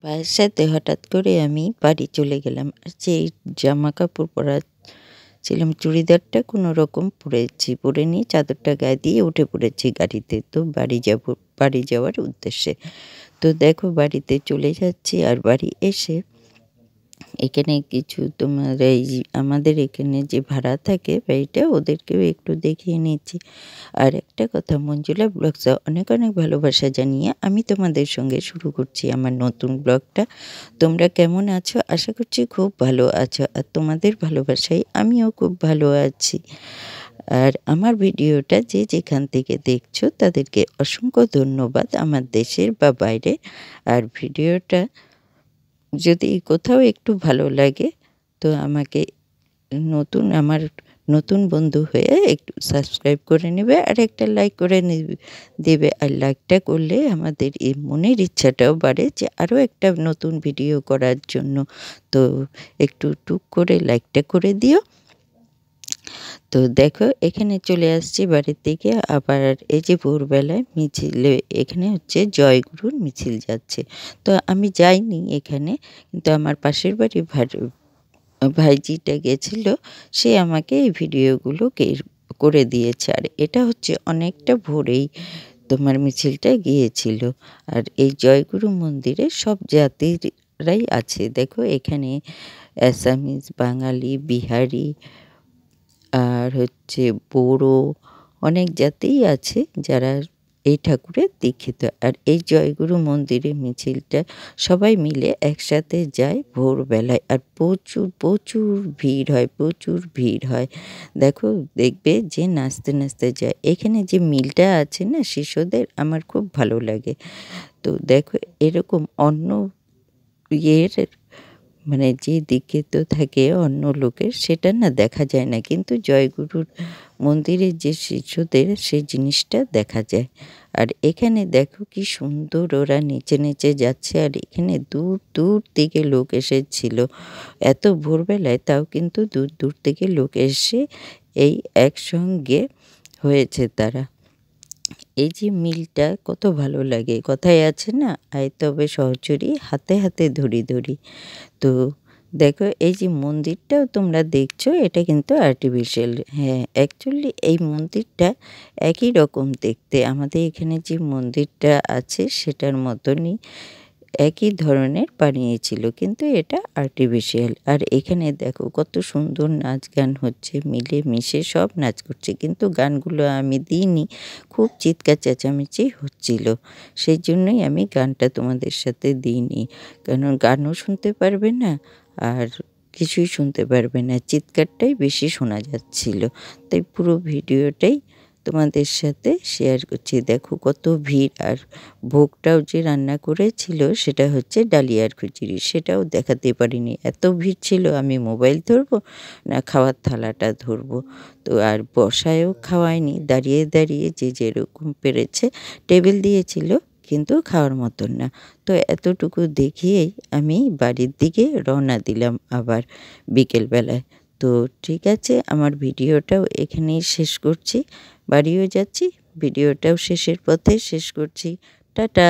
ভাইয়ের সাথে হঠাৎ করে আমি বাড়ি চলে গেলাম। আর যেই জামা কাপড় পরা ছিলাম চুড়িদারটা কোনো রকম পরেছি। পরে নিয়ে চাদরটা গায়ে দিয়ে উঠে পড়েছি গাড়িতে। তো বাড়ি যাওয়ার উদ্দেশ্যে। তো দেখো বাড়িতে চলে যাচ্ছি আর বাড়ি এসে এখানে কিছু তোমার এই আমাদের এখানে যে ভাড়া থাকে বাড়িটা ওদেরকেও একটু দেখিয়ে নিচ্ছি। আর একটা কথা মঞ্জুলা ব্লগসে অনেক অনেক ভালোবাসা জানিয়ে আমি তোমাদের সঙ্গে শুরু করছি আমার নতুন ব্লগটা। তোমরা কেমন আছো? আশা করছি খুব ভালো আছো। আর তোমাদের ভালোবাসায় আমিও খুব ভালো আছি। আর আমার ভিডিওটা যে যেখান থেকে দেখছো তাদেরকে অসংখ্য ধন্যবাদ আমার দেশের বা বাইরে। আর ভিডিওটা যদি কোথাও একটু ভালো লাগে তো আমাকে আমার নতুন বন্ধু হয়ে একটু সাবস্ক্রাইব করে নেবে আর একটা লাইক করে দেবে। আর লাইকটা করলে আমাদের এই মনের ইচ্ছাটাও বাড়ে যে আরও একটা নতুন ভিডিও করার জন্য। তো একটু টুক করে লাইকটা করে দিও। তো দেখো এখানে চলে আসছি বাড়ির দিকে। আবার এই যে ভোরবেলায় মিছিলে এখানে হচ্ছে জয়গুরুর মিছিল যাচ্ছে। তো আমি যাইনি এখানে, কিন্তু আমার পাশের বাড়ি ভাইজিটা গেছিল, সে আমাকে এই ভিডিওগুলো করে দিয়েছে। আর এটা হচ্ছে অনেকটা ভোরেই তোমার মিছিলটা গিয়েছিল। আর এই জয়গুরু মন্দিরে সব জাতিরাই আছে। দেখো এখানে অ্যাসামিজ, বাঙালি, বিহারি আর হচ্ছে বড়ো অনেক জাতিই আছে যারা এই ঠাকুরের দীক্ষিত। আর এই জয়গুরু মন্দিরে মিছিলটা সবাই মিলে একসাথে যায় ভোরবেলায়। আর প্রচুর প্রচুর ভিড় হয়, প্রচুর ভিড় হয়। দেখো দেখবে যে নাচতে নাচতে যায়। এখানে যে মিলটা আছে না শিষ্যদের, আমার খুব ভালো লাগে। তো দেখো এরকম অন্য ইয়ের মানে যে দীক্ষিত থাকে অন্য লোকের সেটা না দেখা যায় না, কিন্তু জয়গুরুর মন্দিরের যে শিষ্যদের সেই জিনিসটা দেখা যায়। আর এখানে দেখো কি সুন্দর ওরা নেচে নেচে যাচ্ছে। আর এখানে দূর দূর থেকে লোক এসেছিল এত ভোরবেলায়, তাও কিন্তু দূর দূর থেকে লোক এসে এই একসঙ্গে হয়েছে তারা। এই যে মিলটা কত ভালো লাগে। কথায় আছে না, আয় তবে সহচরী হাতে হাতে ধরি ধরি। তো দেখো এই যে মন্দিরটাও তোমরা দেখছো এটা কিন্তু আর্টিফিশিয়াল। হ্যাঁ, অ্যাকচুয়ালি এই মন্দিরটা একই রকম দেখতে। আমাদের এখানে যে মন্দিরটা আছে সেটার মতনই একই ধরনের বানিয়েছিল, কিন্তু এটা আর্টিফিশিয়াল। আর এখানে দেখো কত সুন্দর নাচ গান হচ্ছে, মিলে মিশে সব নাচ করছে। কিন্তু গানগুলো আমি দিইনি, খুব চিৎকার চেঁচামেচি হচ্ছিল, সেই জন্যই আমি গানটা তোমাদের সাথে দিইনি। কারণ গানও শুনতে পারবে না আর কিছুই শুনতে পারবে না, চিৎকারটাই বেশি শোনা যাচ্ছিল। তাই পুরো ভিডিওটাই তোমাদের সাথে শেয়ার করছি। দেখো কত ভিড়। আর ভোগটাও যে রান্না করেছিল সেটা হচ্ছে ডালিয়ার খিচুড়ি, সেটাও দেখাতে পারিনি, এত ভিড় ছিল। আমি মোবাইল ধরবো না খাওয়ার থালাটা ধরবো। তো আর বসায়ও খাওয়ায়নি, দাঁড়িয়ে দাঁড়িয়ে যে যেরকম পেরেছে টেবিল দিয়েছিল, কিন্তু খাওয়ার মতন না। তো এতটুকু দেখিয়েই আমি বাড়ির দিকে রওনা দিলাম আবার বিকেলবেলায়। তো ঠিক আছে, আমার ভিডিওটাও এখানেই শেষ করছি। বাড়িও যাচ্ছি, ভিডিওটাও শেষের পথে শেষ করছি। টাটা।